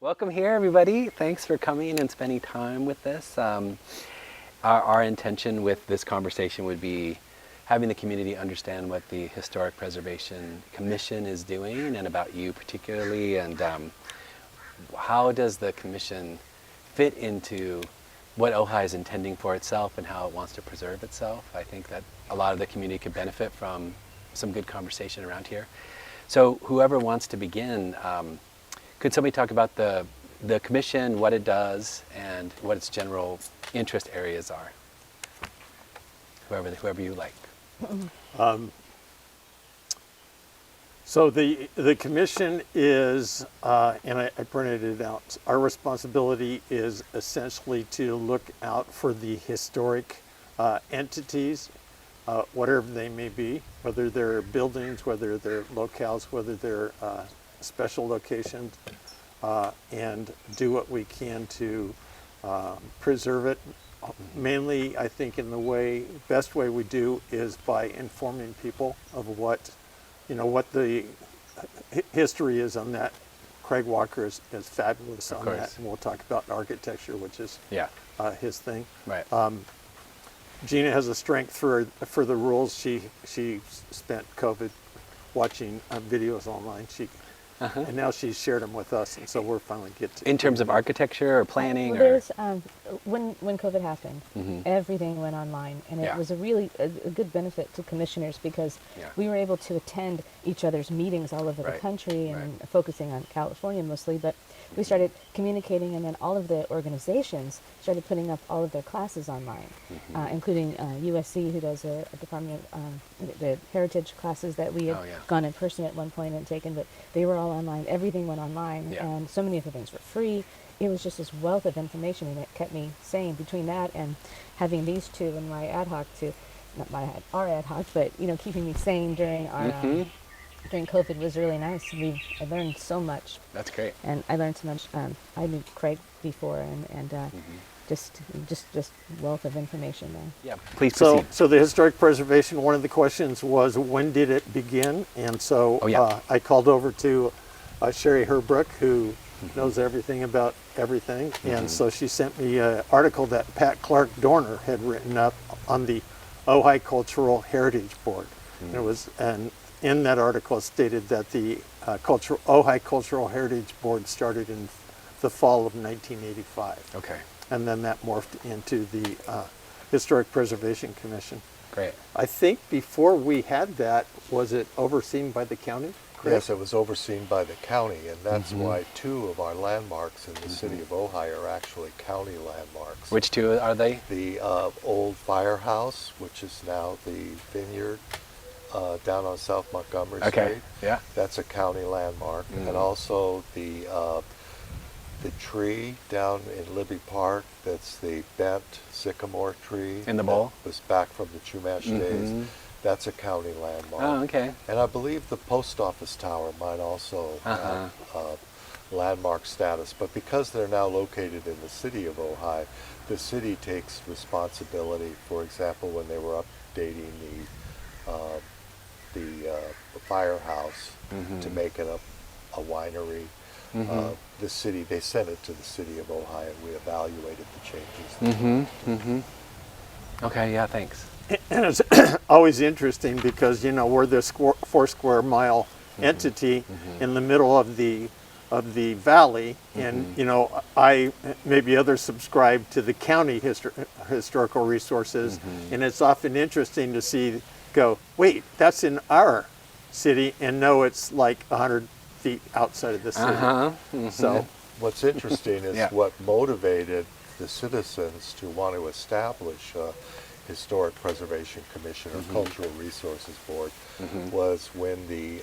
Welcome here, everybody. Thanks for coming and spending time with us. Our intention with this conversation would be having the community understand what the Historic Preservation Commission is doing and about you particularly, and how does the commission fit into what Ojai is intending for itself and how it wants to preserve itself. I think that a lot of the community could benefit from some good conversation around here. So whoever wants to begin, could somebody talk about the commission, what it does, and what its general interest areas are? Whoever you like. So the commission is, and I printed it out, our responsibility is essentially to look out for the historic entities, whatever they may be, whether they're buildings, whether they're locales, whether they're special locations, and do what we can to preserve it. Mainly, I think in the best way we do is by informing people of what the history is on that. Craig Walker is fabulous on that, and we'll talk about architecture, which is his thing. Right. Gina has a strength for the rules. She spent COVID watching videos online. And now she's shared them with us, and so we're finally get to. In terms of architecture or planning, there's when COVID happened, everything went online, and it was a really a good benefit to commissioners because we were able to attend each other's meetings all over the country and focusing on California mostly, but we started communicating, and then all of the organizations started putting up all of their classes online, including USC, who does a Department of the Heritage classes that we had gone in person at one point and taken, but they were all online. Everything went online, and so many of the things were free. It was just this wealth of information, and it kept me sane. Between that and having these two and my ad hoc our ad hoc, but keeping me sane during our during COVID was really nice. I learned so much. That's great. And I learned so much. I knew Craig before, and just wealth of information there. Yeah, please proceed. So the historic preservation, one of the questions was, when did it begin? And so I called over to Sherry Herbrook, who knows everything about everything. And so she sent me an article that Pat Clark Dorner had written up on the Ojai Cultural Heritage Board. And it was, and in that article it stated that the Ojai Cultural Heritage Board started in the fall of 1985. Okay. And then that morphed into the Historic Preservation Commission. Great. I think before we had that, was it overseen by the county? Correct? Yes, it was overseen by the county, and that's why two of our landmarks in the city of Ojai are actually county landmarks. Which two are they? The old firehouse, which is now the vineyard down on South Montgomery Street. Yeah. That's a county landmark. And also the tree down in Libby Park, that's the bent sycamore tree. In the bowl? That was back from the Chumash days. That's a county landmark. Oh, okay. And I believe the post office tower might also have landmark status. But because they're now located in the city of Ojai, the city takes responsibility. For example, when they were updating the firehouse to make it a winery, the city, they sent it to the city of Ojai, and we evaluated the changes. Okay, yeah, thanks. And it's always interesting because we're this 4 square mile entity in the middle of the valley, and I maybe others subscribe to the county historical resources, and it's often interesting to go, wait, that's in our city, and no, it's like 100 feet outside of the city. So what's interesting is what motivated the citizens to want to establish a Historic Preservation Commission or Cultural Resources Board was when the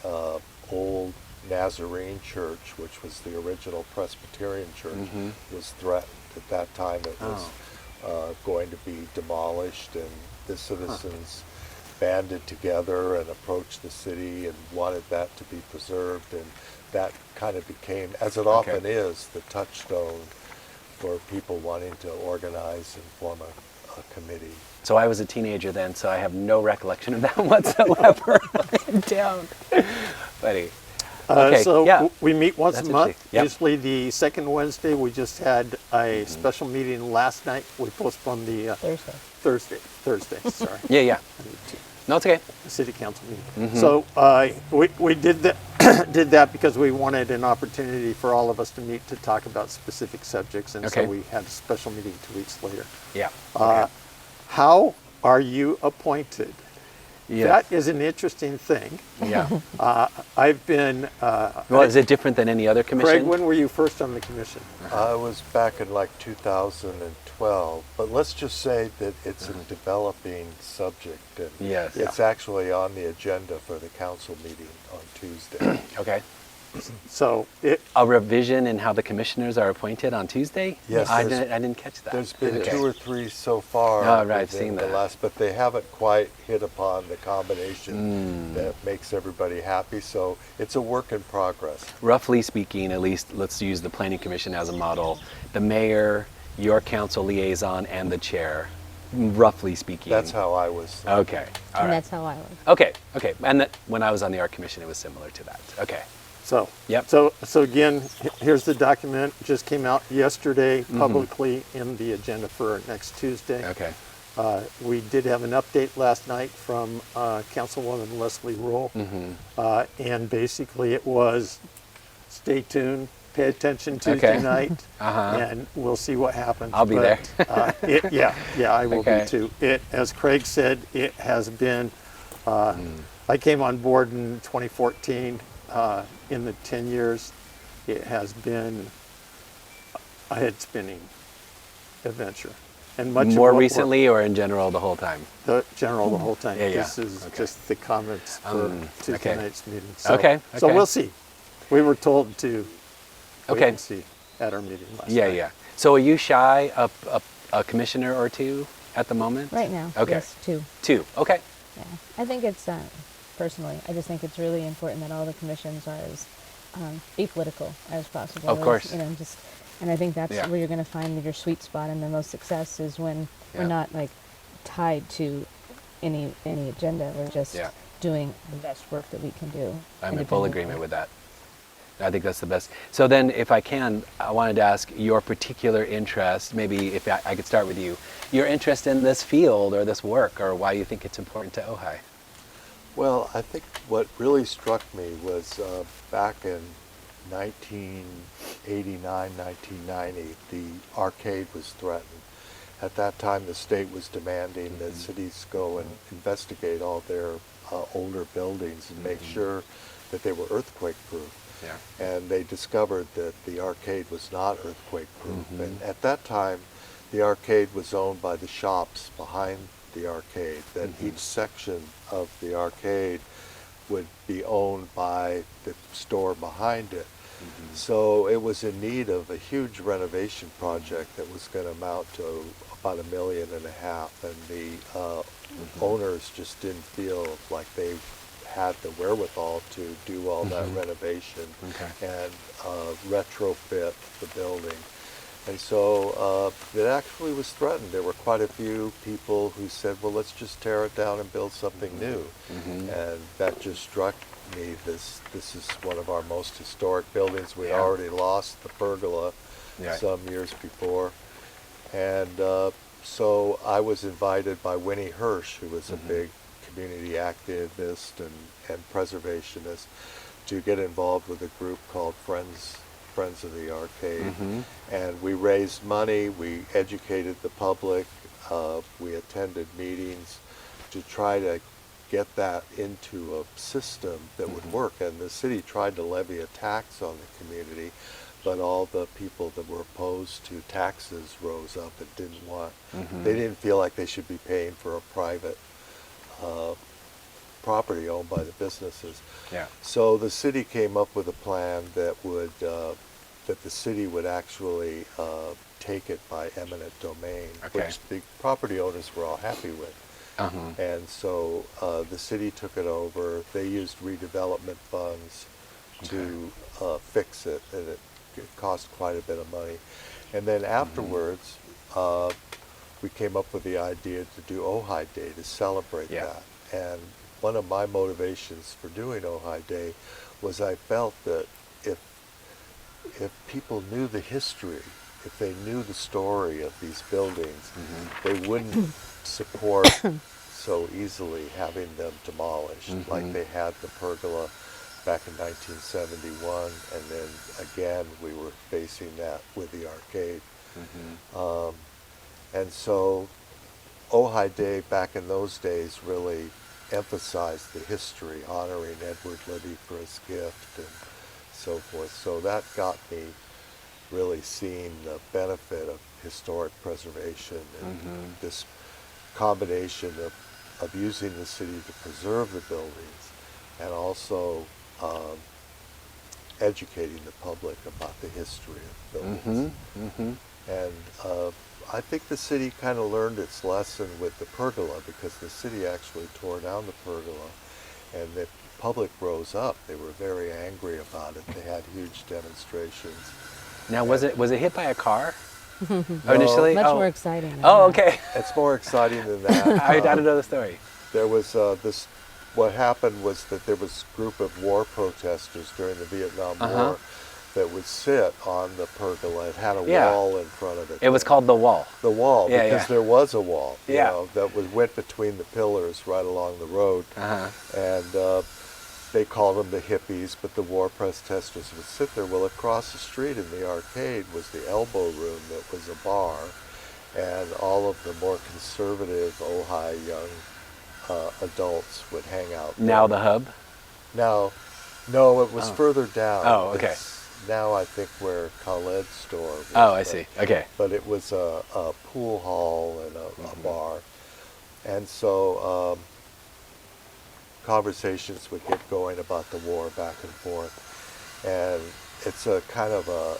old Nazarene Church, which was the original Presbyterian church, was threatened. At that time it was going to be demolished, and the citizens banded together and approached the city and wanted that to be preserved, and that kind of became, as it often is, the touchstone for people wanting to organize and form a committee. So I was a teenager then, so I have no recollection of that whatsoever. I don't. Buddy. Okay, So yeah. we meet once That's a month, interesting. Yep. usually the second Wednesday. We just had a special meeting last night. We postponed the Thursday, sorry. Yeah, yeah. No, it's okay. The city council meeting. Mm-hmm. So we did that, did that because we wanted an opportunity for all of us to meet to talk about specific subjects. And Okay. so we had a special meeting 2 weeks later. Yeah. How are you appointed? Yeah. That is an interesting thing. Yeah. I've been, Well, is it different than any other commission? Craig, when were you first on the commission? I was back in like 2012, but let's just say that it's a developing subject, and Yes. it's actually on the agenda for the council meeting on Tuesday. Okay. So A revision in how the commissioners are appointed on Tuesday? Yes, I there's- didn't catch that. There's been Okay. 2 or 3 so far. Oh, right, I've within seen the that. last, but they haven't quite hit upon the combination that makes everybody happy. So it's a work in progress. Roughly speaking, at least let's use the planning commission as a model. The mayor, your council liaison, and the chair, roughly speaking. That's how I was. Okay. All And right. that's how I was. Okay. Okay. And when I was on the art commission, it was similar to that. Okay. Yep. Yep. So again, here's the document. Just came out yesterday publicly in the agenda for next Tuesday. Okay. We did have an update last night from Councilwoman Leslie Rule, and basically it was, stay tuned, pay attention Tuesday Okay. night, Uh-huh. and we'll see what happens. I'll be there. Yeah, I will Okay. be too. As Craig said, it has been. I came on board in 2014. In the 10 years, it has been a head-spinning adventure. And much of More what we're- recently or in general the whole time? the general the whole time. Yeah, yeah. This is Okay. just the comments for Tuesday okay. night's meeting. Okay, So okay. we'll see. We were told to wait Okay. and see at our meeting last Yeah, night. yeah. So are you shy of a commissioner or two at the moment? Right now, Okay. yes, too. Two. Okay. Yeah, I think it's personally. I just think it's really important that all the commissions are as apolitical as possible. Of course. And I think that's Yeah. where you're going to find your sweet spot and the most success is when Yeah. we're not like tied to any agenda. We're just Yeah. doing the best work that we can do. I'm in full independently. agreement with that. I think that's the best. So then, if I can, I wanted to ask your particular interest, maybe if I could start with you, your interest in this field or this work, or why you think it's important to Ojai. Well, I think what really struck me was back in 1989, 1990, the arcade was threatened. At that time, the state was demanding that cities go and investigate all their older buildings and make sure that they were earthquake-proof. Yeah. And they discovered that the arcade was not earthquake-proof. And at that time, the arcade was owned by the shops behind the arcade, that each section of the arcade would be owned by the store behind it. So it was in need of a huge renovation project that was going to amount to about $1.5 million, and the owners just didn't feel like they had the wherewithal to do all that renovation and retrofit the building. And so it actually was threatened. There were quite a few people who said, well, let's just tear it down and build something new. And that just struck me. This is one of our most historic buildings. We already lost the pergola some years before. And so I was invited by Winnie Hirsch, who was a big community activist and preservationist, to get involved with a group called Friends of the Arcade. And we raised money, we educated the public, we attended meetings to try to get that into a system that would work. And the city tried to levy a tax on the community, but all the people that were opposed to taxes rose up and didn't want, they didn't feel like they should be paying for a private property owned by the businesses. Yeah. So the city came up with a plan that would, that the city would actually take it by eminent domain, which the property owners were all happy with. And so the city took it over. They used redevelopment funds to fix it, and it cost quite a bit of money. And then afterwards, we came up with the idea to do Ojai Day to celebrate that. And one of my motivations for doing Ojai Day was I felt that if people knew the history, if they knew the story of these buildings, they wouldn't support so easily having them demolished, like they had the pergola back in 1971, and then again we were facing that with the arcade. And so Ojai Day back in those days really emphasized the history, honoring Edward Libby for his gift and so forth. So that got me really seeing the benefit of historic preservation and this combination of using the city to preserve the buildings and also educating the public about the history of buildings. And I think the city kind of learned its lesson with the pergola, because the city actually tore down the pergola and the public rose up. They were very angry about it. They had huge demonstrations. Now, was it hit by a car No, initially? Much more exciting than Oh, that. okay. It's more exciting than that. I don't know the story. There was what happened was that there was a group of war protesters during the Vietnam War that would sit on the pergola. It had a wall in front of it. It was called the Wall. The wall, Yeah, because there was a wall, you Yeah. know, that went between the pillars right along the road. And they called them the hippies, but the war protesters would sit there. Well, across the street in the arcade was the Elbow Room that was a bar, and all of the more conservative Ojai young adults would hang out there. Now the hub? Now, no, it was further down. Oh, okay. It's now I think where Khaled's store was. Oh, I see. Okay. But it was a pool hall and a bar. And so conversations would get going about the war back and forth. And it's a kind of a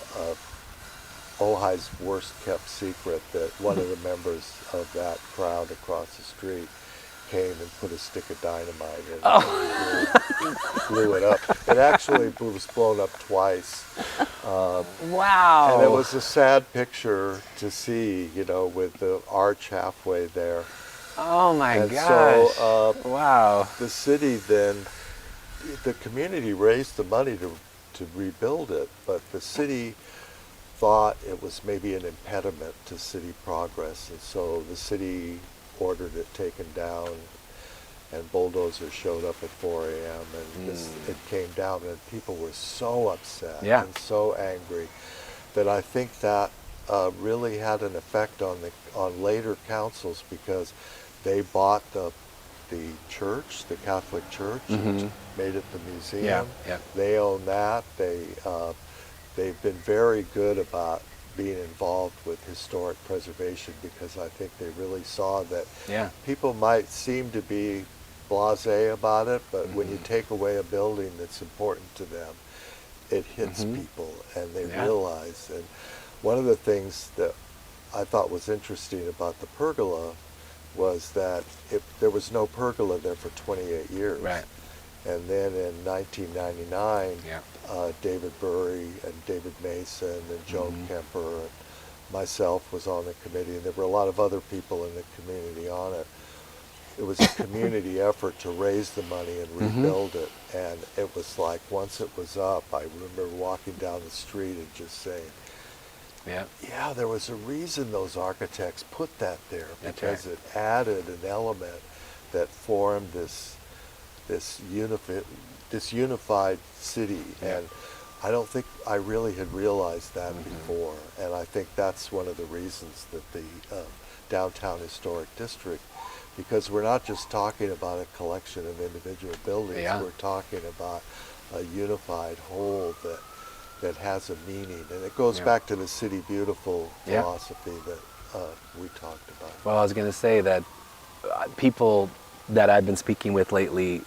Ojai's worst kept secret that one of the members of that crowd across the street came and put a stick of dynamite in it and blew it up. It actually was blown up twice. Wow. And it was a sad picture to see, you know, with the arch halfway there. Oh my And gosh. so Wow. the city then, the community raised the money to rebuild it, but the city thought it was maybe an impediment to city progress, and so the city ordered it taken down, and bulldozers showed up at 4 a.m. and it came down, and people were so upset and so angry that I think that really had an effect on later councils, because they bought the church, the Catholic Church, and made it the museum. They own that. They've been very good about being involved with historic preservation, because I think they really saw that people might seem to be blasé about it, but when you take away a building that's important to them, it hits people, and they realize. And one of the things that I thought was interesting about the pergola was that there was no pergola there for 28 years. Right. And then in 1999, David Burry and David Mason and Joan Kemper and myself was on the committee, and there were a lot of other people in the community on it. It was a community effort to raise the money and rebuild it, and it was like once it was up, I remember walking down the street and just saying, yeah, there was a reason those architects put that there, because it added an element that formed this unified city, and I don't think I really had realized that before, and I think that's one of the reasons that the downtown historic district, because we're not just talking about a collection of individual buildings, we're talking about a unified whole that has a meaning, and it goes back to the City Beautiful philosophy that we talked about. Well, I was going to say that people that I've been speaking with lately,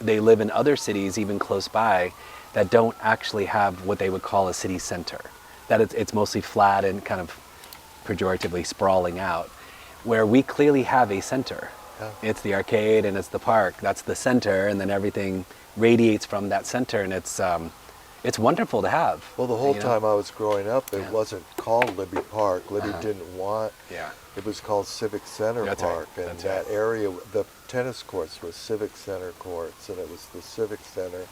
they live in other cities even close by that don't actually have what they would call a city center. That it's mostly flat and kind of pejoratively sprawling out, where we clearly have a center. It's the arcade and it's the park. That's the center, and then everything radiates from that center, and it's wonderful to have. Well, the whole time I was growing up, it wasn't called Libby Park. Libby didn't want. It was called Civic Center Park, and that area, the tennis courts were Civic Center courts, and it was the Civic Center.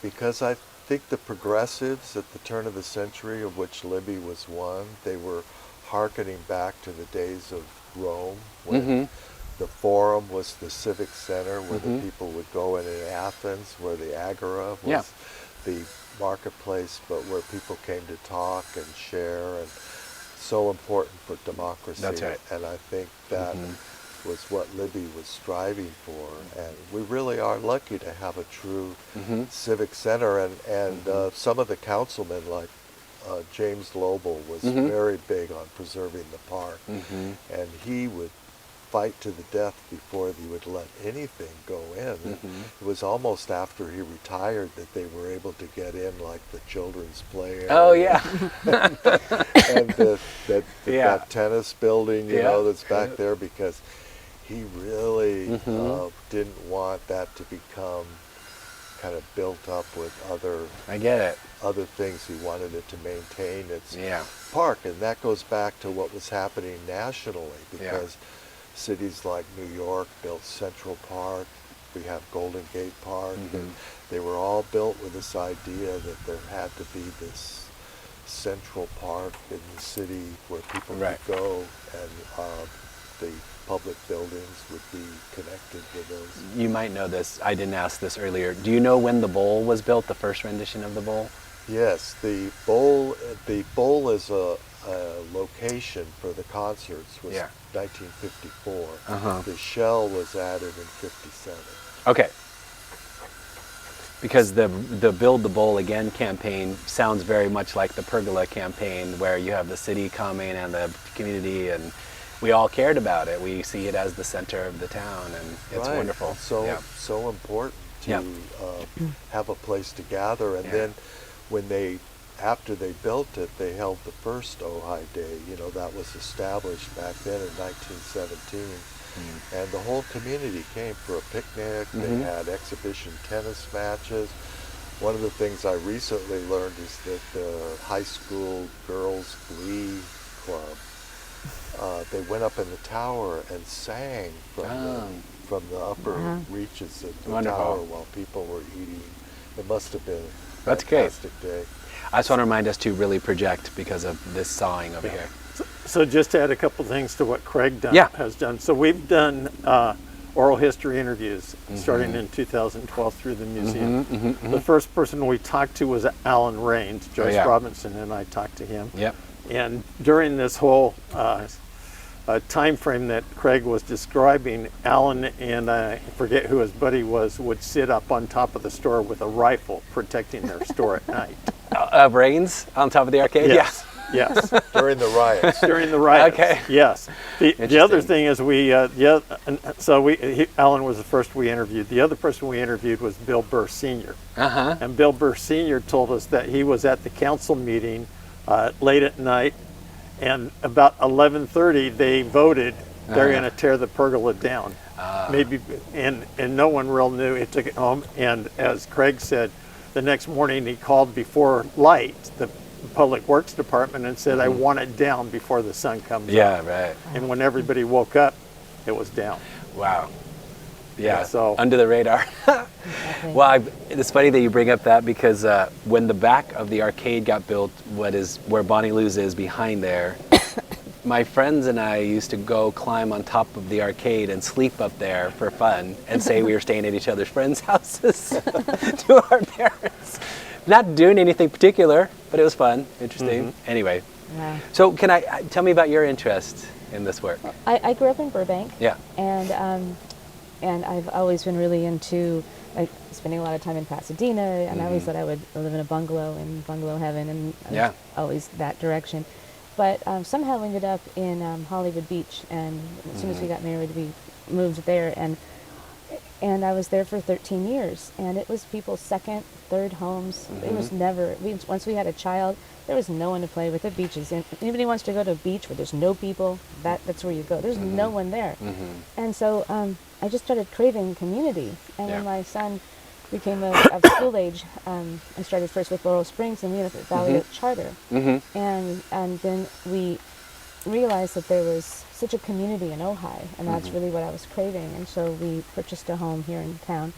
because I think the progressives at the turn of the century, of which Libby was one, they were hearkening back to the days of Rome, when the Forum was the civic center where the people would go, and in Athens, where the Agora was the marketplace, but where people came to talk and share, and so important for democracy. That's right. And I think that was what Libby was striving for, and we really are lucky to have a true civic center. And some of the councilmen, like James Lobel, was very big on preserving the park, and he would fight to the death before he would let anything go in. It was almost after he retired that they were able to get in, like the children's play area. Oh yeah. And that tennis building, you know, that's back there, because he really didn't want that to become kind of built up with other things. He wanted it to maintain its park, and that goes back to what was happening nationally, because cities like New York built Central Park, we have Golden Gate Park, and they were all built with this idea that there had to be this central park in the city where people could go, and the public buildings would be connected with those. You might know this, I didn't ask this earlier. Do you know when the bowl was built, the first rendition of the bowl? Yes, the bowl is a location for the concerts was 1954. The shell was added in 57. Okay. Because the Build the Bowl Again campaign sounds very much like the Pergola campaign, where you have the city coming and the community, and we all cared about it. We see it as the center of the town, and it's wonderful. So important to have a place to gather. And then when after they built it, they held the first Ojai Day. You know, that was established back then in 1917. And the whole community came for a picnic. They had exhibition tennis matches. One of the things I recently learned is that the high school girls glee club, they went up in the tower and sang from the upper reaches of the tower while people were eating. It must have been a fantastic day. I just want to remind us to really project because of this sawing over here. So just to add a couple things to what Craig has done. So we've done oral history interviews starting in 2012 through the museum. The first person we talked to was Alan Raines. Joyce Robinson and I talked to him. And during this whole time frame that Craig was describing, Alan and I forget who his buddy was, would sit up on top of the store with a rifle protecting their store at night. Rains on top of the arcade? Yes. Yes. During the riots. During the riots. Okay. Yes. The other thing is Alan was the first we interviewed. The other person we interviewed was Bill Burr Sr. And Bill Burr Sr. told us that he was at the council meeting late at night, and about 11:30 they voted they're going to tear the pergola down. Maybe, and no one real knew. He took it home, and as Craig said, the next morning he called before light, the Public Works Department, and said, I want it down before the sun comes up. And when everybody woke up, it was down. Wow. Yeah, so under the radar. Well, it's funny that you bring up that, because when the back of the arcade got built, where Bonnie Lou's is behind there, my friends and I used to go climb on top of the arcade and sleep up there for fun and say we were staying at each other's friends' houses to our parents. Not doing anything particular, but it was fun, interesting. Anyway, so tell me about your interest in this work? I grew up in Burbank. Yeah. And I've always been really into spending a lot of time in Pasadena, and I always thought I would live in a bungalow in bungalow heaven, and I was always that direction. But somehow ended up in Hollywood Beach, and as soon as we got married, we moved there, and I was there for 13 years, and it was people's second, third homes. It was never, once we had a child, there was no one to play with at beaches. And anybody wants to go to a beach where there's no people, that's where you go. There's no one there. And so I just started craving community. And when my son became of school age, I started first with Laurel Springs, and we ended up at Valley Oak Charter. And then we realized that there was such a community in Ojai, and that's really what I was craving. And so we purchased a home here in town.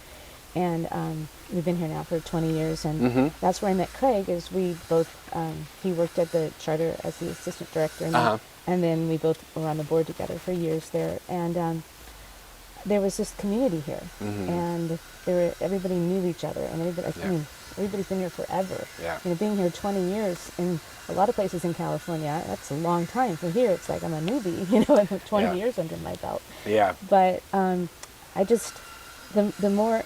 And we've been here now for 20 years, and that's where I met Craig. Is we both he worked at the charter as the assistant director, and then we both were on the board together for years there. And there was this community here, and everybody knew each other, and everybody. I mean, everybody's been here forever. Yeah. You know, being here 20 years in a lot of places in California, that's a long time. For here, it's like I'm a newbie. You know, I have 20 years under my belt. Yeah. But I just the more.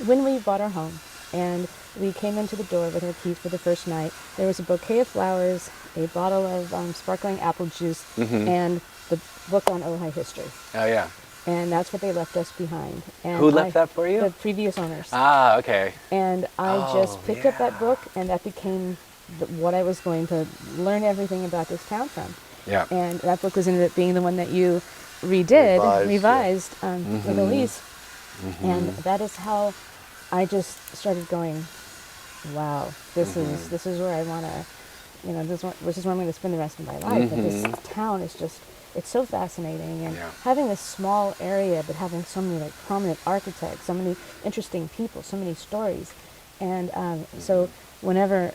When we bought our home and we came into the door with our keys for the first night, there was a bouquet of flowers, a bottle of sparkling apple juice, and the book on Ojai history. Oh, yeah. And that's what they left us behind. And Who left that for you? The previous owners. Ah, okay. And I just picked up that book, and that became what I was going to learn everything about this town from. Yeah. And that book was ended up being the one that you revised with Elise. And that is how I just started going, wow, this is where I want to, you know, this is where I'm going to spend the rest of my life. But this town is just, it's so fascinating. And having this small area, but having so many like prominent architects, so many interesting people, so many stories. And so whenever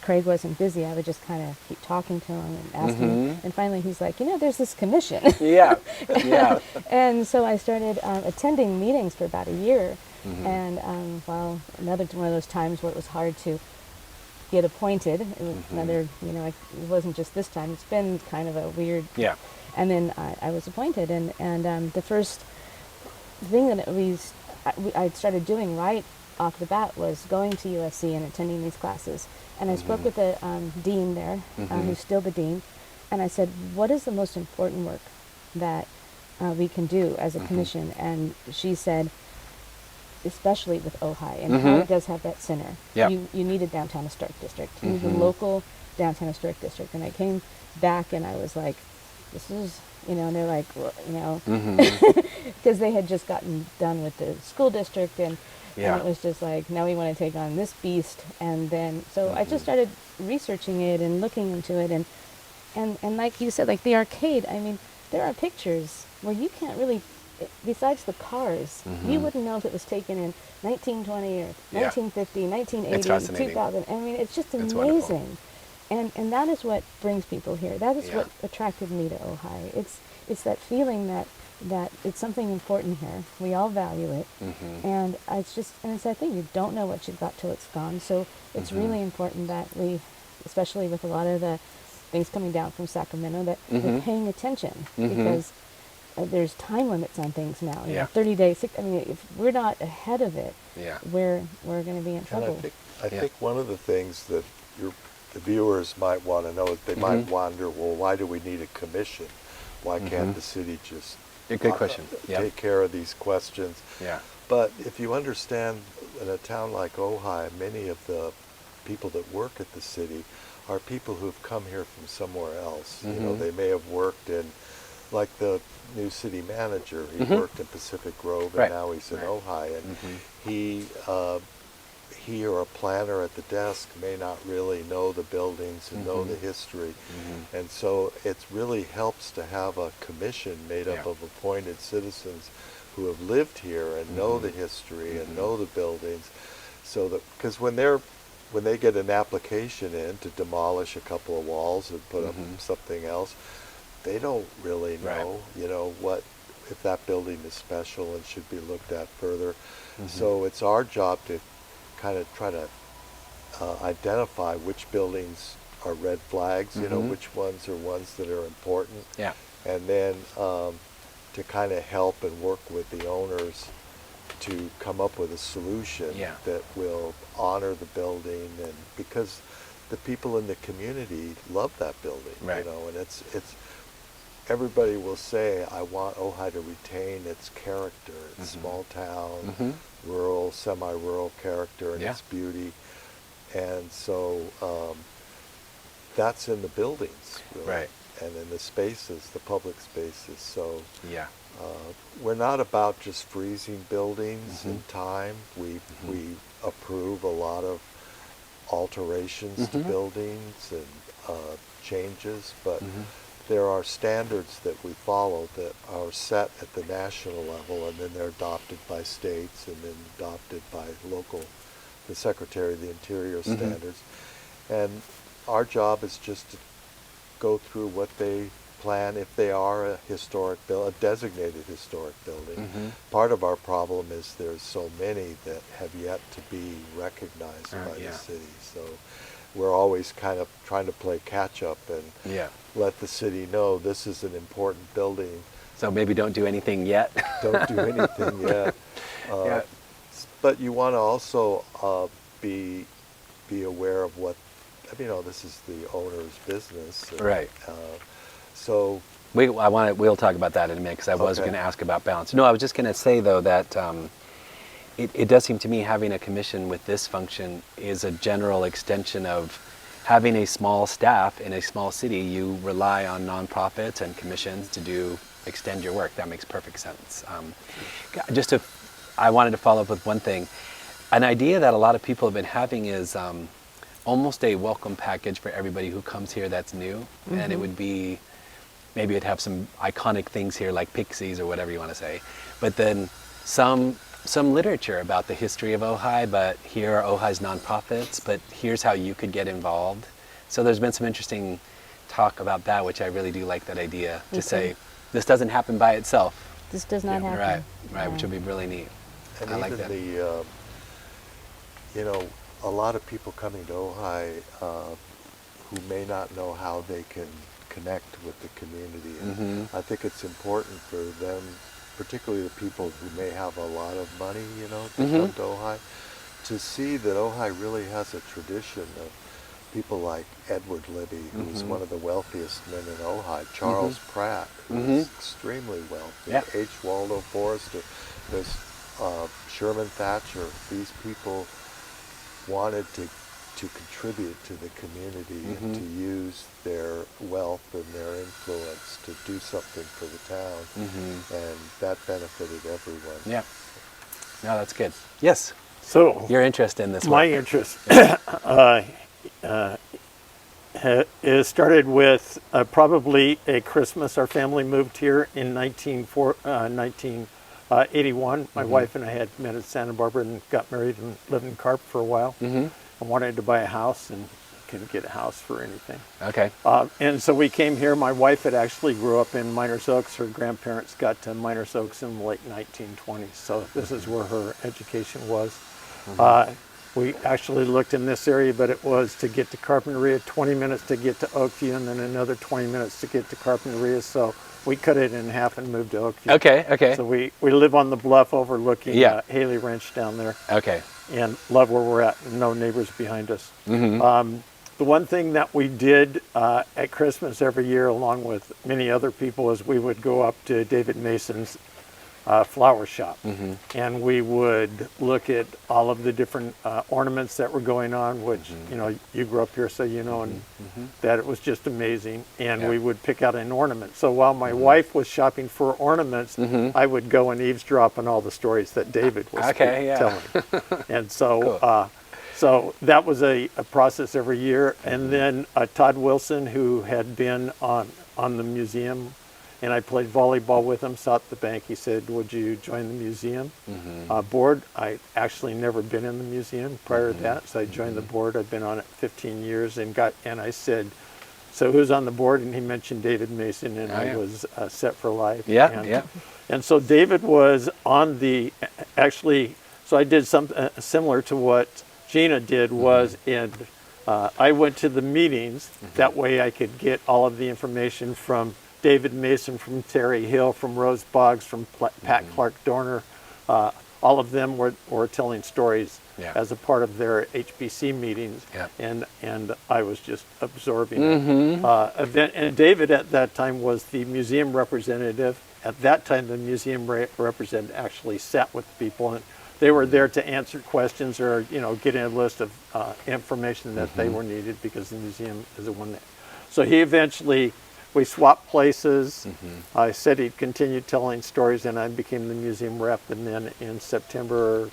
Craig wasn't busy, I would just kind of keep talking to him and asking him. And finally he's like, you know, there's this commission. Yeah. And so I started attending meetings for about a year. And while another one of those times where it was hard to get appointed, it was another, you know, it wasn't just this time, it's been kind of a weird. Yeah. And then I was appointed. And the first thing that I started doing right off the bat was going to USC and attending these classes. And I spoke with the dean there, who's still the dean, and I said, what is the most important work that we can do as a commission? And she said, especially with Ojai, and how it does have that center, you need a downtown historic district. You need a local downtown historic district. And I came back and I was like, this is, you know, and they're like, well, you know, because they had just gotten done with the school district, and it was just like, now we want to take on this beast. And then, so I just started researching it and looking into it. And like you said, like the arcade, I mean, there are pictures where you can't really, besides the cars, you wouldn't know if it was taken in 1920 or 1950, 1980, 2000. I mean, it's just amazing. And that is what brings people here. That is what attracted me to Ojai. It's that feeling that it's something important here. We all value it. And it's that thing, you don't know what you've got till it's gone. So it's really important that we, especially with a lot of the things coming down from Sacramento, that we're paying attention, because there's time limits on things now. You know, 30 days, I mean, if we're not ahead of it, we're going to be in trouble. And I think one of the things that the viewers might want to know is they might wonder, well, why do we need a commission? Why can't the city just good question. Take care of these questions? Yeah. But if you understand, in a town like Ojai, many of the people that work at the city are people who've come here from somewhere else. You know, they may have worked in, like the new city manager, he worked in Pacific Grove, and now he's in Ojai, and he or a planner at the desk may not really know the buildings and know the history. And so it really helps to have a commission made up of appointed citizens who have lived here and know the history and know the buildings. So that, because when they get an application in to demolish a couple of walls and put up something else, they don't really know, you know, if that building is special and should be looked at further. So it's our job to kind of try to identify which buildings are red flags, you know, which ones are ones that are important. And then to kind of help and work with the owners to come up with a solution that will honor the building, and because the people in the community love that building, you know, and it's everybody will say, I want Ojai to retain its character, its small town, rural, semi-rural character, and its beauty. And so that's in the buildings, really, and in the spaces, the public spaces. So we're not about just freezing buildings in time. We approve a lot of alterations to buildings and changes, but there are standards that we follow that are set at the national level, and then they're adopted by states and then adopted by the Secretary of the Interior standards. And our job is just to go through what they plan if they are a designated historic building. Part of our problem is there's so many that have yet to be recognized by the city. So we're always kind of trying to play catch up and let the city know this is an important building. So maybe don't do anything yet. Don't do anything yet. But you want to also be aware of what, this is the owner's business. And, right. So we'll talk about that in a minute, because I was going to ask about balance. No, I was just going to say, though, that it does seem to me having a commission with this function is a general extension of having a small staff in a small city. You rely on nonprofits and commissions to extend your work. That makes perfect sense. I wanted to follow up with one thing. An idea that a lot of people have been having is almost a welcome package for everybody who comes here that's new. And it would be, maybe it'd have some iconic things here like pixies or whatever you want to say, but then some literature about the history of Ojai, but here are Ojai's nonprofits, but here's how you could get involved. So there's been some interesting talk about that, which I really do like that idea, to say this doesn't happen by itself. This does not happen. Right, which would be really neat. And I even like that. A lot of people coming to Ojai who may not know how they can connect with the community. And I think it's important for them, particularly the people who may have a lot of money, to come to Ojai, to see that Ojai really has a tradition of people like Edward Libby, who's one of the wealthiest men in Ojai, Charles Pratt, who's extremely wealthy, H. Waldo Forrester, there's Sherman Thatcher. These people wanted to contribute to the community and to use their wealth and their influence to do something for the town, and that benefited everyone. Yeah. No, that's good. Yes. So your interest in this my work. interest it started with probably a Christmas. Our family moved here in 1981. My wife and I had met at Santa Barbara and got married and lived in Carp for a while. I wanted to buy a house and couldn't get a house for anything. Okay. And so we came here. My wife had actually grew up in Miners Oaks. Her grandparents got to Miners Oaks in the late 1920s. So this is where her education was. We actually looked in this area, but it was to get to Carpinteria, 20 minutes to get to Oakview, and then another 20 minutes to get to Carpinteria. So we cut it in half and moved to Oakview. Okay. So we live on the bluff overlooking Haley Ranch down there. Okay. And love where we're at. No neighbors behind us. The one thing that we did at Christmas every year, along with many other people, is we would go up to David Mason's flower shop, and we would look at all of the different ornaments that were going on, which you grew up here, so and that it was just amazing. And we would pick out an ornament. So while my wife was shopping for ornaments, I would go and eavesdrop on all the stories that David was telling. And so cool. So that was a process every year. And then Todd Wilson, who had been on the museum, and I played volleyball with him, sat at the bank. He said, would you join the museum board? I actually never been in the museum prior to that, so I joined the board. I've been on it 15 years and I said, so who's on the board? And he mentioned David Mason, and I was set for life. And so David was on so I did something similar to what Gina did, was I went to the meetings. That way I could get all of the information from David Mason, from Terry Hill, from Rose Boggs, from Pat Clark Dorner. All of them were telling stories as a part of their HBC meetings, and I was just absorbing it. And David at that time was the museum representative. At that time, the museum representative actually sat with people, and they were there to answer questions or get a list of information that they were needed, because the museum is the one that. So he eventually. We swapped places. I said he'd continue telling stories, and I became the museum rep. And then in September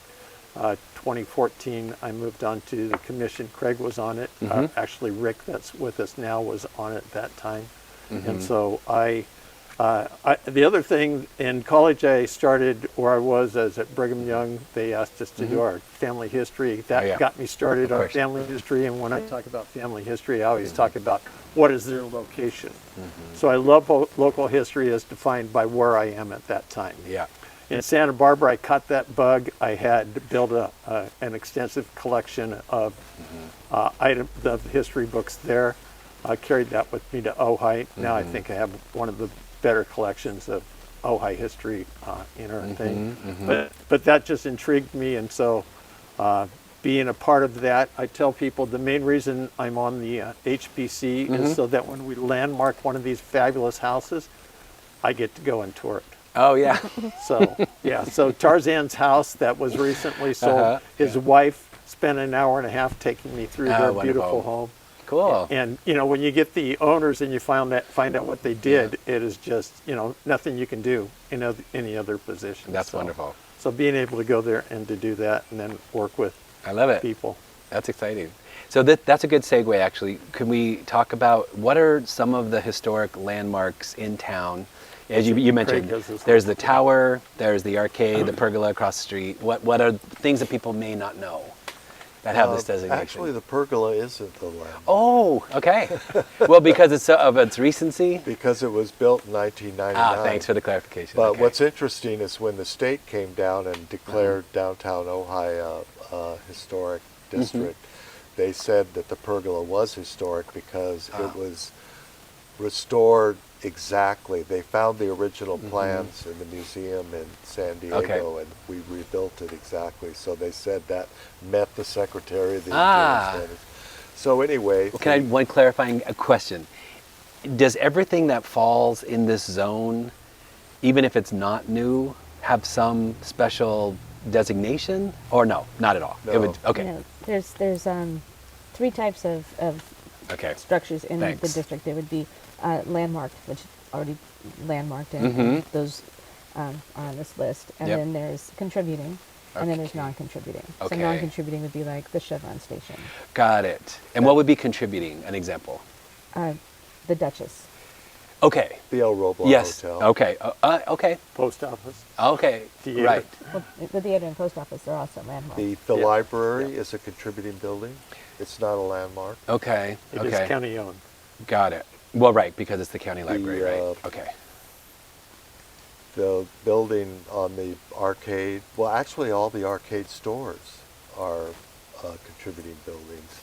2014, I moved on to the commission. Craig was on it. Actually, Rick, that's with us now, was on it that time. And so the other thing, in college I started where I was as at Brigham Young. They asked us to do our family history. That got me started on family history. And when I talk about family history, I always talk about what is their location. So I love local history as defined by where I am at that time. Yeah. In Santa Barbara, I caught that bug. I had built an extensive collection of the history books there. I carried that with me to Ojai. Now I think I have one of the better collections of Ojai history in our thing. But that just intrigued me, and so being a part of that, I tell people the main reason I'm on the HPC is so that when we landmark one of these fabulous houses, I get to go and tour it. Oh, yeah. So, so Tarzan's house that was recently sold, his wife spent an hour and a half taking me through their beautiful home. Cool. And, when you get the owners and you find out what they did, it is just, nothing you can do in any other position. That's wonderful. So being able to go there and to do that and then work with I love it. people. That's exciting. So that's a good segue, actually. Can we talk about what are some of the historic landmarks in town? As you mentioned, there's the tower, there's the arcade, the pergola across the street. What are things that people may not know that have this designation? Actually, the pergola isn't the landmark. Oh, okay. Well, because it's of its recency? Because it was built in 1999. Thanks for the clarification. But what's interesting is when the state came down and declared downtown Ojai historic district, they said that the pergola was historic because it was restored exactly. They found the original plans in the museum in San Diego, and we rebuilt it exactly. So they said that met the Secretary of the Interior standards. So anyway, well, one clarifying question? Does everything that falls in this zone, even if it's not new, have some special designation, or no, not at all? No. It would, okay. No, there's three types of structures in the district. There would be landmarked, which already landmarked, and those are on this list. And then there's contributing, and then there's non-contributing. Okay. So non-contributing would be like the Chevron station. Got it. And what would be contributing? An example? The Duchess. Okay. the El Roblar Yes. Hotel. Okay. Okay. Post office. Okay. Theater. Right. Well, the theater and post office are also landmarks. The library is a contributing building. It's not a landmark. Okay. It okay. is county owned. Got it. Well, right, because it's the county library, right? Okay. The building on the arcade, well, actually all the arcade stores are contributing buildings.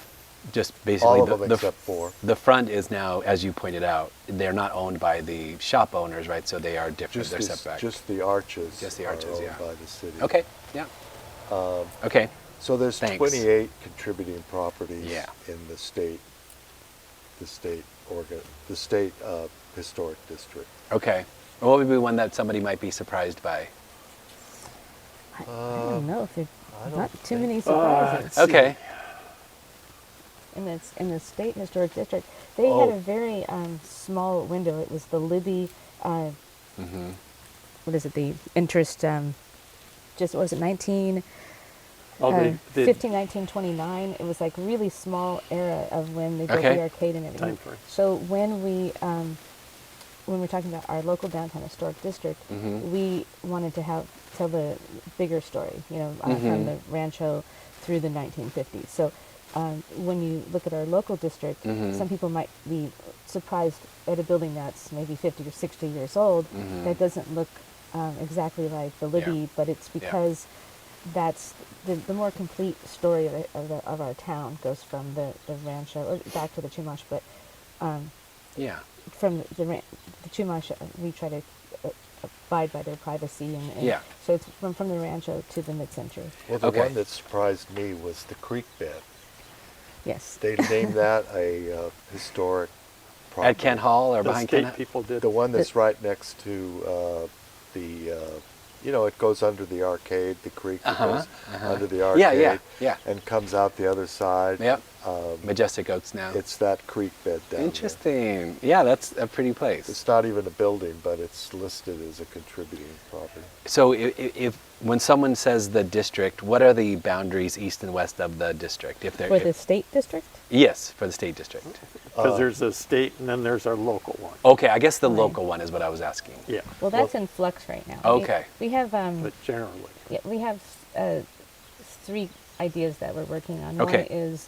Just basically All of them except for. the front is now, as you pointed out, they're not owned by the shop owners, right? So they are different. They're set back. Just the arches. Just the arches, are yeah. owned by the city. Okay. Yeah. Okay. So there's Thanks. 28 contributing properties Yeah. in the state historic district. Okay. Well, what would be one that somebody might be surprised by? I don't know if there's I don't not too think- many surprises. Okay. In the state historic district, they had a very small window. It was the Libby, what is it? The interest. Just what was it 19? 1929. It was like really small era of when they built the arcade and everything. Time frame. So when we're talking about our local downtown historic district, we wanted to tell the bigger story, from the Rancho through the 1950s. So when you look at our local district, some people might be surprised at a building that's maybe 50 or 60 years old that doesn't look exactly like the Libby, but it's because that's the more complete story of our town goes from the Rancho or back to the Chumash, but from the Chumash, we try to abide by their privacy, and so it's from the Rancho to the mid-century. Well, the one that surprised me was the creek bed. Yes. They named that a historic property. At Kent Hall or The behind state Kent? people did. The one that's right next to it goes under the arcade, the creek that goes under the arcade Yeah. and comes out the other side. Yep. Majestic Oaks now. It's that creek bed down Interesting. Yeah, that's a pretty there. place. It's not even a building, but it's listed as a contributing property. So if when someone says the district, what are the boundaries east and west of the district? If they're For the state district? yes, for the state district. Because there's a state and then there's our local one. Okay, I guess the Right. local one is what I was asking. Yeah. Well, that's in flux right now. Okay. We have But generally. yeah, we have 3 ideas that we're working on. Okay. One is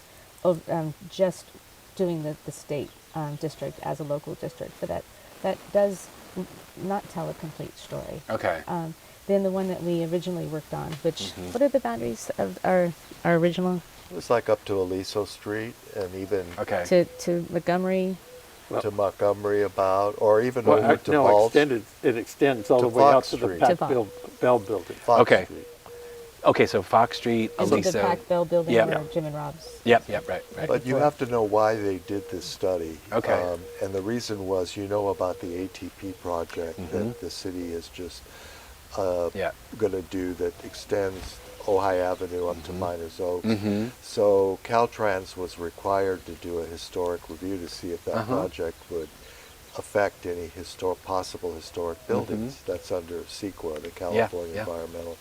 just doing the state district as a local district, but that does not tell a complete story. Okay. Then the one that we originally worked on, which what are the boundaries of our original It was like up to Aliso Street and even Okay. to Montgomery? to Montgomery about, or even Well, over to no, Balch. it extends all To the way out Fox to the Street. To Pac Fox. Bell building. Fox Okay. Street. Okay, so Fox Street, Is it the Aliso. Pac Bell building Yep. or Jim and Rob's? Yep, right. But you have to know why they did this study. Okay. And the reason was, about the ATP project that the city is just Yeah. going to do that extends Ojai Avenue up to Miners Oaks. So Caltrans was required to do a historic review to see if that project would affect any possible historic buildings. That's under CEQA, the California yeah. Environmental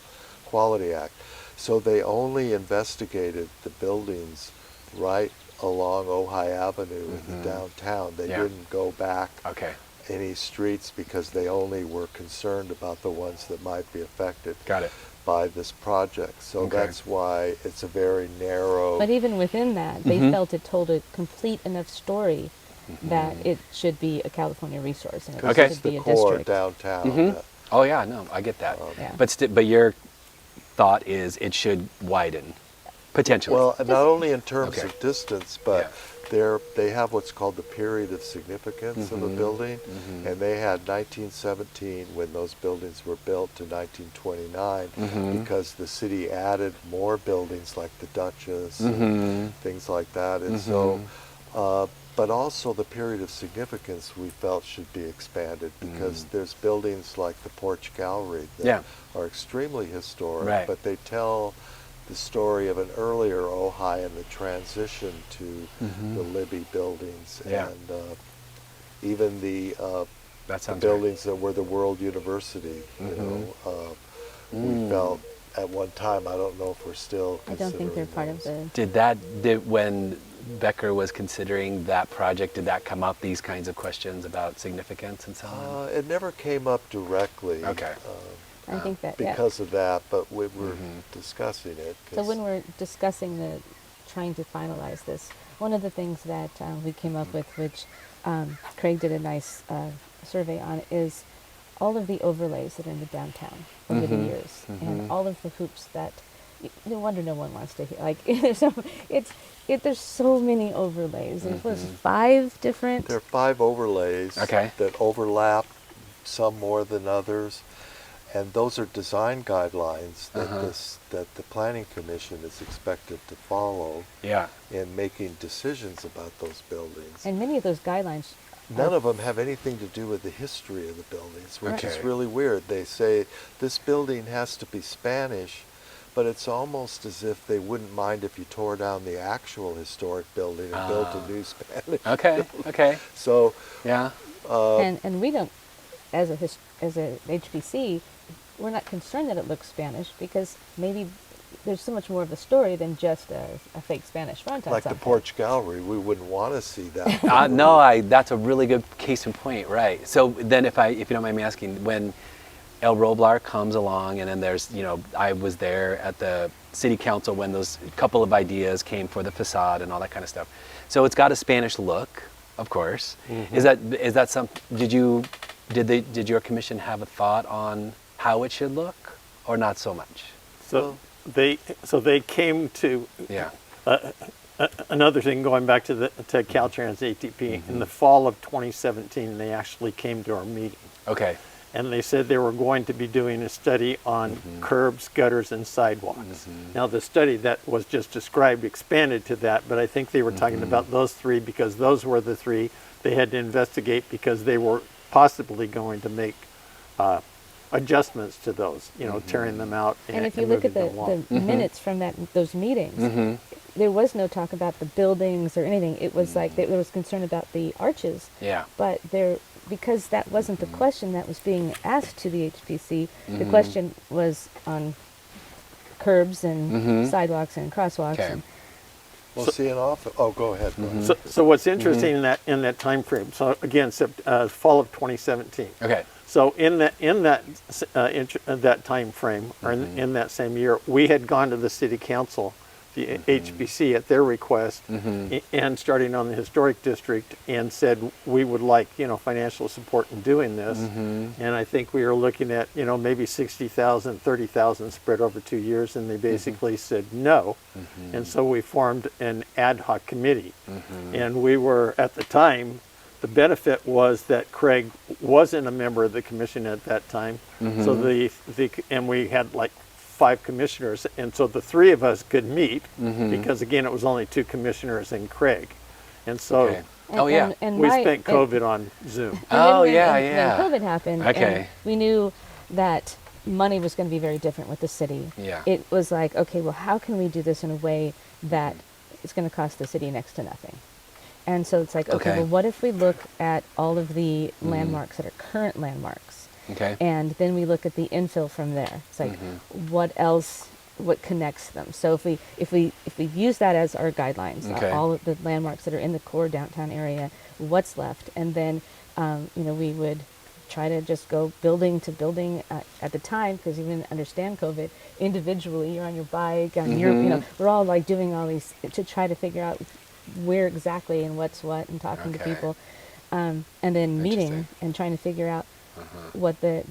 Quality Act. So they only investigated the buildings right along Ojai Avenue in the downtown. They Yeah. didn't go back Okay. any streets because they only were concerned about the ones that might be affected Got it. by this project. So Okay. that's why it's a very narrow. But even within that, they felt it told a complete enough story that it should be a California resource and it Okay. It's should the be a core district. downtown. Oh yeah, no, I get that. Yeah. But your thought is it should widen potentially. Well, not only in terms Okay. of distance, but they have what's called the period of significance of a building, and they had 1917 when those buildings were built to 1929 because the city added more buildings like the Duchess and things like that, and so. But also the period of significance we felt should be expanded because there's buildings like the Porch Gallery that are extremely historic, Right. but they tell the story of an earlier Ojai and the transition to the Libby buildings Yeah. and even the that sounds buildings that were the World University. We felt at one time, I don't know if we're still I don't think they're considering part of those. the. Did when Becker was considering that project, did that come up, these kinds of questions about significance and so on? It never came up directly. Okay. I think that Because of that, but we were discussing it. So 'cause- when we're discussing trying to finalize this, one of the things that we came up with, which Craig did a nice survey on, is all of the overlays that are in the downtown over the years, and all of the hoops that. No wonder no one wants to hear. Like there's so many overlays. There's was 5 different. There are 5 overlays that overlap, some more than others, and those are design guidelines that the Planning Commission is expected to follow Yeah. in making decisions about those buildings. And many of those guidelines. None of them have anything to do with the history of the buildings, which is Okay. really weird. They say this building has to be Spanish, but it's almost as if they wouldn't mind if you tore down the actual historic building and built a new Spanish. Okay. So, Yeah. And we don't, as a HPC, we're not concerned that it looks Spanish because maybe there's so much more of a story than just a fake Spanish front on like the something. Porch Gallery, we wouldn't want to see that. No, that's a really good case in point, right? So then, if you don't mind me asking, when El Roblar comes along, and then there's, I was there at the city council when those couple of ideas came for the facade and all that kind of stuff. So it's got a Spanish look, of course. Is that some? Did your commission have a thought on how it should look, or not so much? So they came to Yeah. another thing going back to Caltrans ATP in the fall of 2017. They actually came to our meeting. Okay. And they said they were going to be doing a study on curbs, gutters, and sidewalks. Now, the study that was just described expanded to that, but I think they were talking about those 3 because those were the 3 they had to investigate because they were possibly going to make adjustments to those, tearing them out and if you look at the minutes from those meetings, there was no talk about the buildings or anything. It was like there was concern about the arches. Yeah. But because that wasn't the question that was being asked to the HPC, the question was on curbs and sidewalks and crosswalks. Okay. And Well, see, an often. Oh, go ahead. Go ahead. So what's interesting in that time frame? So again, fall of 2017. Okay. So in that time frame, or in that same year, we had gone to the city council, the HBC, at their request, and starting on the historic district, and said we would like financial support in doing this. And I think we were looking at maybe 60,000, 30,000 spread over 2 years, and they basically said no. And so we formed an ad hoc committee, and we were at the time. The benefit was that Craig wasn't a member of the commission at that time, so and we had like 5 commissioners, and so the 3 of us could meet because again it was only 2 commissioners and Craig, and so we spent COVID on Zoom. When COVID happened, and we knew that money was going to be very different with the city. Yeah. It was like, okay, well, how can we do this in a way that it's going to cost the city next to nothing? And so it's like, okay, well, what if we look at all of the landmarks that are current landmarks? Okay. And then we look at the infill from there. It's like, what else, what connects them? So if we use that as our guidelines, all of the landmarks that are in the core downtown area, what's left? And then, we would try to just go building to building at the time, because you didn't understand COVID, individually, you're on your bike, and we're all like doing all these to try to figure out where exactly and what's what, and talking to people, and then meeting and trying to figure out what the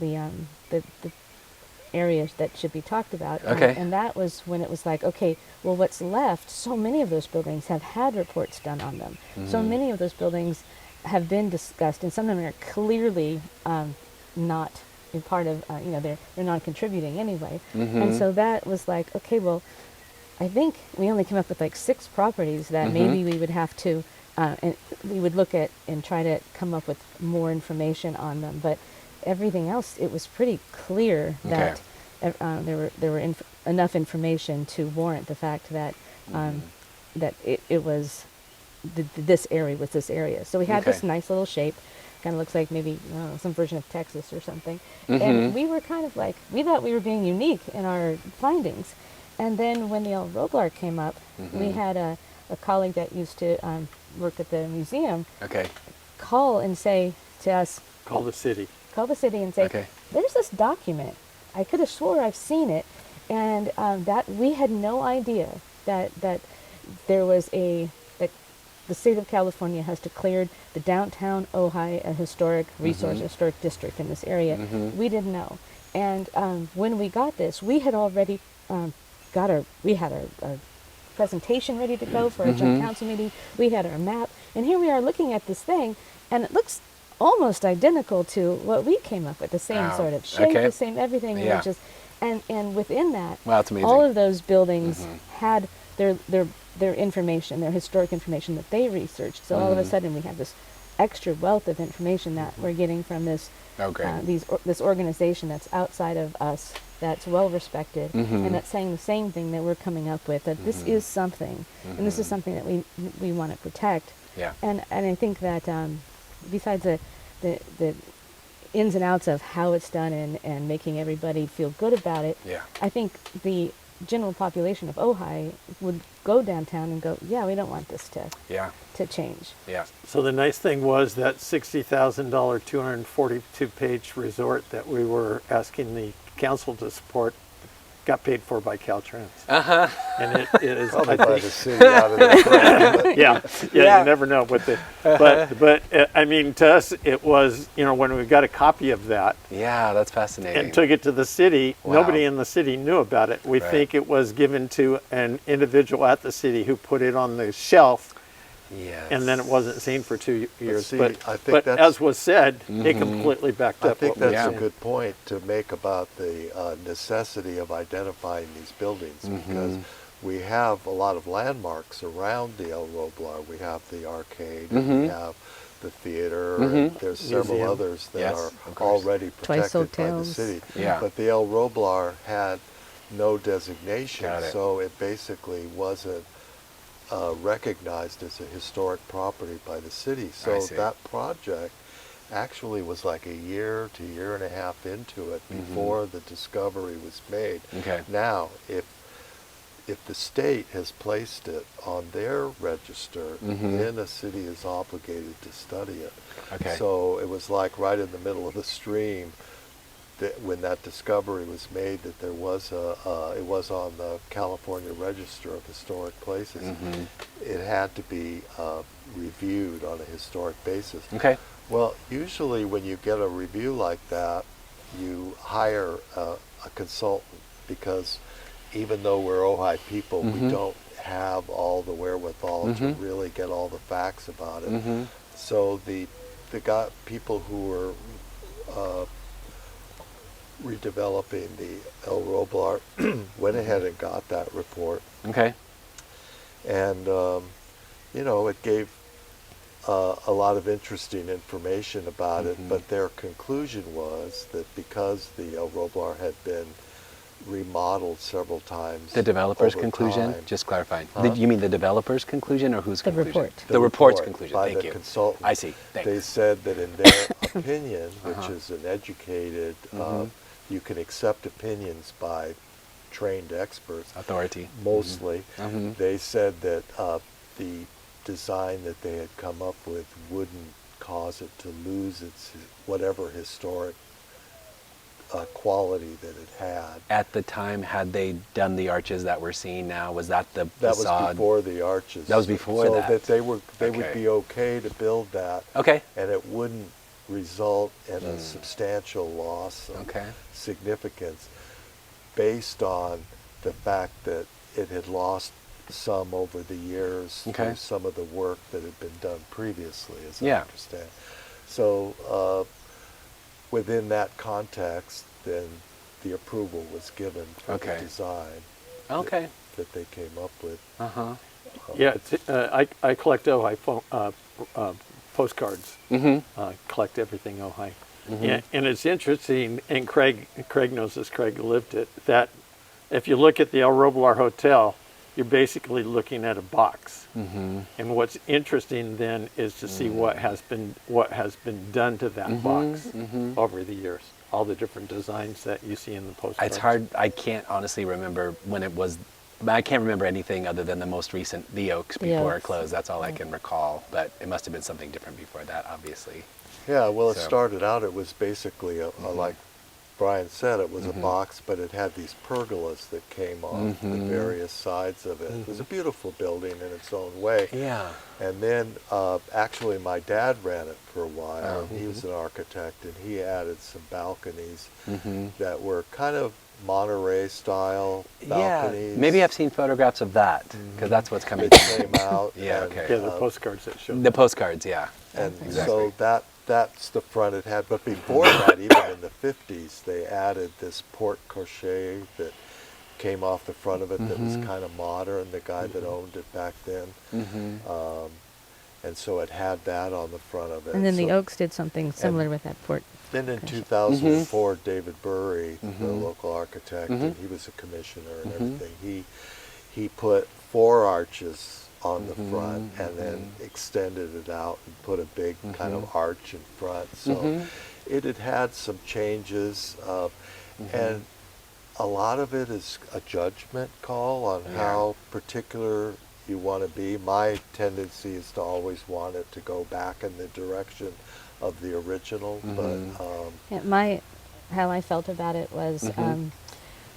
areas that should be talked about. And that was when it was like, okay, well, what's left, so many of those buildings have had reports done on them. So many of those buildings have been discussed, and some of them are clearly not a part of, they're non-contributing anyway. And so that was like, okay, well, I think we only came up with like 6 properties that maybe we would have to, and we would look at and try to come up with more information on them. But everything else, it was pretty clear that there were enough information to warrant the fact that that it was this area with this area. So we had this nice little shape, kind of looks like maybe some version of Texas or something. And we were kind of like, we thought we were being unique in our findings. And then when the old Roblar came up, we had a colleague that used to work at the museum call and say to us, Call the city and say, there's this document. I could have swore I've seen it. And that we had no idea that there was that the state of California has declared the downtown Ojai a historic resource, historic district in this area. We didn't know. And when we got this, we had already we had our presentation ready to go for our joint council meeting. We had our map, and here we are looking at this thing, and it looks almost identical to what we came up with. The same sort of shape, the same everything. Yeah. And within that, wow, that's amazing. all of those buildings had their information, their historic information that they researched. So all of a sudden, we have this extra wealth of information that we're getting from this this organization that's outside of us, that's well respected, and that's saying the same thing that we're coming up with, that this is something, and this is something that we want to protect. Yeah. And I think that besides the ins and outs of how it's done and making everybody feel good about it, I think the general population of Ojai would go downtown and go, yeah, we don't want this to change. Yeah. So the nice thing was that $60,000 242-page resort that we were asking the council to support got paid for by Caltrans. And it is Probably by the city out of the yeah, you never know. But I mean, to us, it was, when we got a copy of that. Yeah, that's fascinating. And took it to the city, nobody in the city knew about it. We think it was given to an individual at the city who put it on the shelf. Yes. And then it wasn't seen for 2 years. See, but I think that's, as was said, it completely backed up. I think what we that's were a good point to make about the necessity of identifying these buildings, because we have a lot of landmarks around the El Roblar. We have the arcade, we have the theater, and there's several Museum. others that Yes, are of course. already Twice protected by the hotels. city. Yeah. But the El Roblar had no designation, Got it. so it basically wasn't recognized as a historic property by the city. So see. that project actually was like a year to year and a half into it before the discovery was made. Okay. Now, if the state has placed it on their register, then a city is obligated to study it. Okay. So it was like right in the middle of the stream that when that discovery was made, that there was it was on the California Register of Historic Places. It had to be reviewed on a historic basis. Okay. Well, usually when you get a review like that, you hire a consultant, because even though we're Ojai people, we don't have all the wherewithal to really get all the facts about it. So the people who were redeveloping the El Roblar went ahead and got that report, Okay. and you know, it gave a lot of interesting information about it, but their conclusion was that because the El Roblar had been remodeled several times, The developer's over conclusion, time, just clarifying. Huh? You mean the developer's conclusion or whose The conclusion? report. The report's report conclusion, by thank the you. consultant. I see, thanks. They said that in their opinion, which is an educated, you can accept opinions by trained experts, Authority. mostly. They said that the design that they had come up with wouldn't cause it to lose its whatever historic quality that it had. At the time, had they done the arches that we're seeing now? Was that the That facade? was before the arches. That was before so that. that they would Okay. be okay to build that, Okay. and it wouldn't result in a substantial loss of Okay. significance, based on the fact that it had lost some over the years Okay. through some of the work that had been done previously, as I Yeah. understand. So within that context, then the approval was given for Okay. the design Okay. that they came up with. Uh-huh. Yeah, I collect Ojai postcards. Collect everything Ojai. And it's interesting, and Craig knows this, Craig lived it, that if you look at the El Roblar Hotel, you're basically looking at a box. And what's interesting then is to see what has been done to that box over the years. All the different designs that you see in the postcards. It's hard. I can't honestly remember when it was. I can't remember anything other than the most recent, the Oaks, before it Oaks. closed. That's all I can recall. But it must have been something different before that, obviously. Yeah, well, it So- started out, it was basically, like Brian said, it was a box, but it had these pergolas that came off the various sides of it. It was a beautiful building in its own way. Yeah. And then, actually, my dad ran it for a while. And he was an architect, and he added some balconies that were kind of Monterey style balconies. Yeah. Maybe I've seen photographs of that because that's what's coming that to came me. out. Yeah, and, okay. Yeah, the postcards that show. The postcards, yeah. And Exactly. so that's the front it had. But before that, even in the 50s, they added this porte cochere that came off the front of it that was kind of modern, the guy that owned it back then. And so it had that on the front of it. And then the So- Oaks did something similar with that port. Then in 2004, David Burry, the local architect, and he was a commissioner and everything, he put 4 arches on the front and then extended it out and put a big kind of arch in front. So it had had some changes, and a lot of it is a judgment call on how particular you want to be. My tendency is to always want it to go back in the direction of the original, but Yeah, how I felt about it was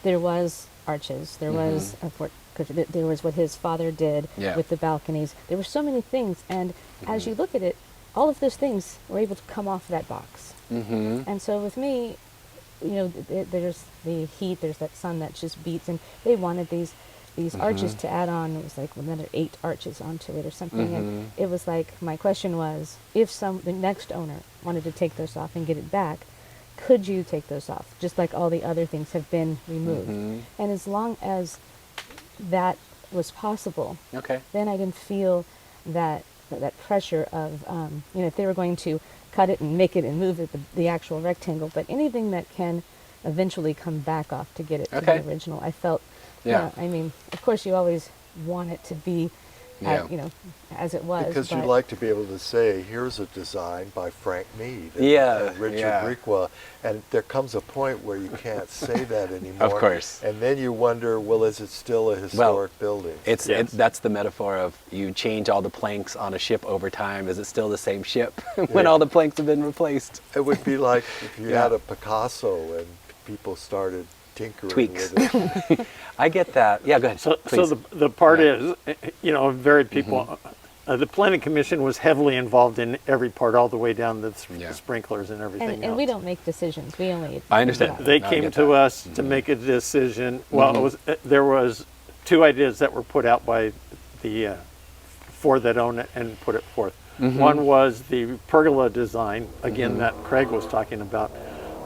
there was arches, there was a port, there was what his father did with the balconies. There were so many things, and as you look at it, all of those things were able to come off that box. And so with me, you know, there's the heat, there's that sun that just beats, and they wanted these arches to add on. It was like another 8 arches onto it or something. And it was like, my question was, if the next owner wanted to take those off and get it back, could you take those off? Just like all the other things have been removed. And as long as that was possible, Okay. then I didn't feel that pressure of, if they were going to cut it and make it and move it, the actual rectangle, but anything that can eventually come back off to get it to the original. I felt, of course you always want it to be, as it was. Because you like to be able to say, here's a design by Frank Mead and, and Richard Requa, and there comes a point where you can't say that anymore. Of course. And then you wonder, well, is it still a historic building? That's the metaphor of you change all the planks on a ship over time. Is it still the same ship when all the planks have been replaced? It would be like if you had a Picasso and people started tinkering tweaks with it. I get that. Yeah, go ahead. So the part is, very people, the Planning Commission was heavily involved in every part, all the way down to the sprinklers and everything else. And we don't make decisions. We only. I understand. They came to us to make a decision. Well, there was 2 ideas that were put out by the 4 that own it and put it forth. One was the pergola design, again, that Craig was talking about.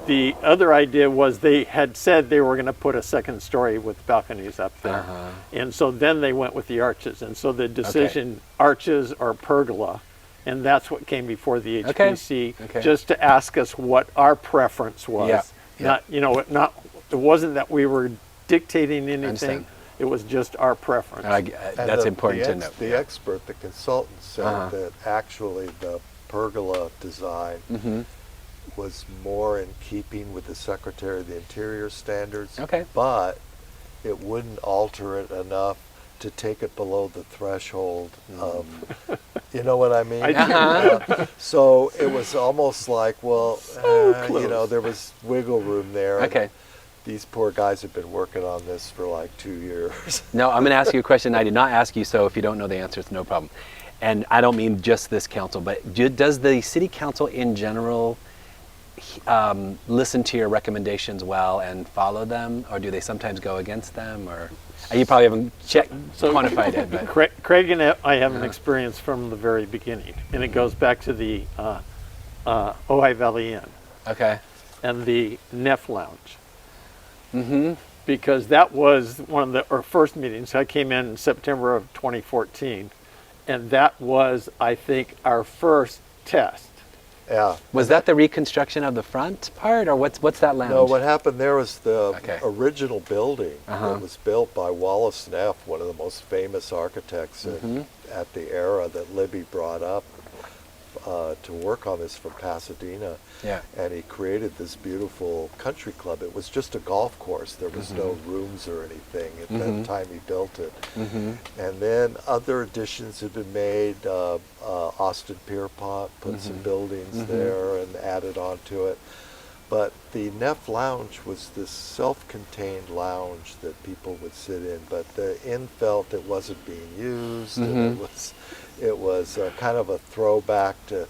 The other idea was they had said they were going to put a second story with balconies up there. And so then they went with the arches. And so the decision, arches or pergola, and that's what came before the HPC, just to ask us what our preference was. Not, it wasn't that we were dictating anything. It was just our preference. That's important to know. The expert, the consultant said that actually the pergola design was more in keeping with the Secretary of the Interior standards, but it wouldn't alter it enough to take it below the threshold of, you know what I mean? So it was almost like, well, there was wiggle room there. These poor guys have been working on this for like 2 years. No, I'm going to ask you a question I did not ask you, so if you don't know the answer, it's no problem. And I don't mean just this council, but does the city council in general listen to your recommendations well and follow them, or do they sometimes go against them? Or you probably haven't quantified it. But. Craig and I have an experience from the very beginning, and it goes back to the Ojai Valley Inn, and the Neff Lounge, because that was one of our first meetings. I came in September of 2014, and that was, I think, our first test. Yeah. Was that the reconstruction of the front part, or what's that lounge? No, what happened there was the original building that was built by Wallace Neff, one of the most famous architects at the era that Libby brought up to work on this from Pasadena. And he created this beautiful country club. It was just a golf course. There was no rooms or anything at that time he built it. And then other additions had been made. Austin Pierpont put some buildings there and added on to it. But the Neff Lounge was this self-contained lounge that people would sit in, but the inn felt it wasn't being used, and it was kind of a throwback to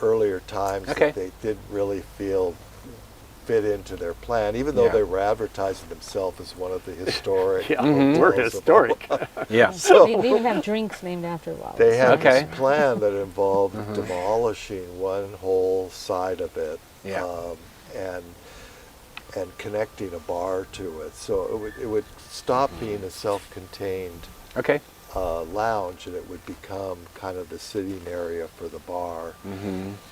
earlier times that they didn't really feel fit into their plan, even though they were advertising themselves as one of the historic. We're historic. So they even have drinks named after Wallace. They had this plan that involved demolishing one whole side of it, and connecting a bar to it. So it would stop being a self-contained lounge, and it would become kind of the sitting area for the bar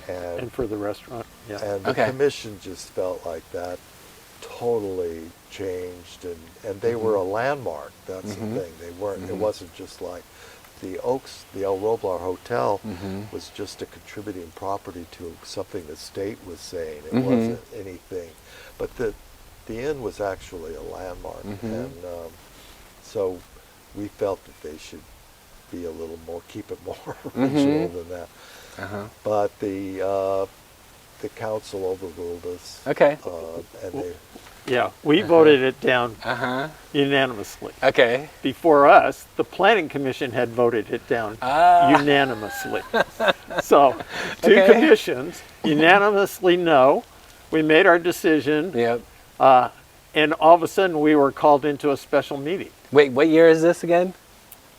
and for the restaurant. And the commission just felt like that totally changed, and they were a landmark. That's the thing. They weren't. It wasn't just like the Oaks, the El Roblar Hotel was just a contributing property to something the state was saying. It wasn't anything, but the inn was actually a landmark, and so we felt that they should be a little more, keep it more original than that. But the council overruled us. And we voted it down unanimously. Before us, the Planning Commission had voted it down unanimously. So, 2 commissions unanimously no. We made our decision. And all of a sudden, we were called into a special meeting. Wait, what year is this again?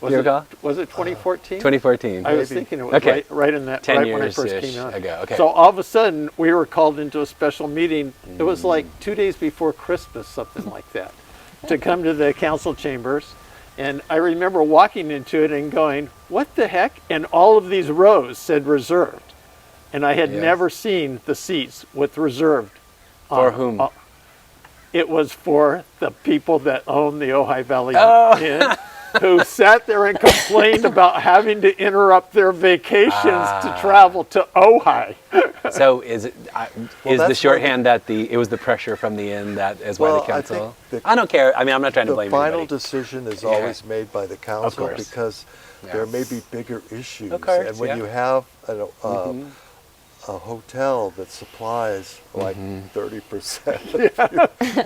Was it 2014? 2014. I was thinking it was right in that, 10 right years when I first came on. ago. So all of a sudden, we were called into a special meeting. It was like 2 days before Christmas, something like that, to come to the council chambers And I remember walking into it and going, what the heck? And all of these rows said reserved. And I had Yes. never seen the seats with reserved. For whom? It was for the people that own the Ojai Valley Oh. Inn, who sat there and complained about having to interrupt their vacations to travel to Ojai. So is it is the that's shorthand that it was the pressure from the inn that is why Well, the council? I think I don't care. I mean, I'm not trying to the blame final anybody. decision is Yeah. always made by the council course. because Yeah. there may be bigger issues. Of course, and when yeah. you have a hotel that supplies like 30%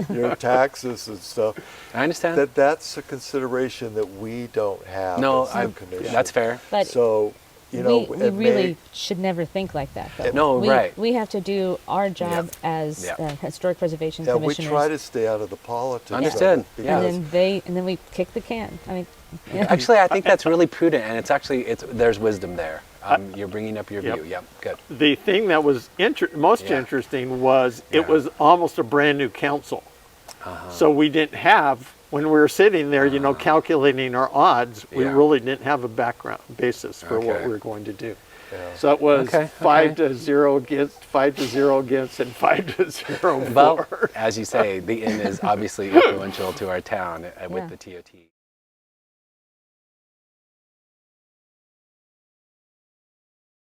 of your taxes and stuff, I understand. that's a consideration that we don't have No, as the commission. that's fair. But So, you know, we it really may, should never think like that, though. No, right. We have to do our job as Yeah. historic preservation yeah, we commissioners. try to stay out of the politics. of Understood. it Yeah. because- and then we kick the can. I mean, yeah. Actually, I think that's really prudent, and there's wisdom there. You're bringing up your Yep. view. Yep, good. The thing that was most Yeah. interesting was Yeah. it was almost a brand new council. So we didn't have, when we were sitting there, calculating our odds, we Yeah. really didn't have a background basis for what Okay. we were going to do. Yeah. So it was Okay, 5-0 against, 5-0 against, and 5-0 Well, for. as you say, the inn is obviously influential to our town with Yeah. the TOT.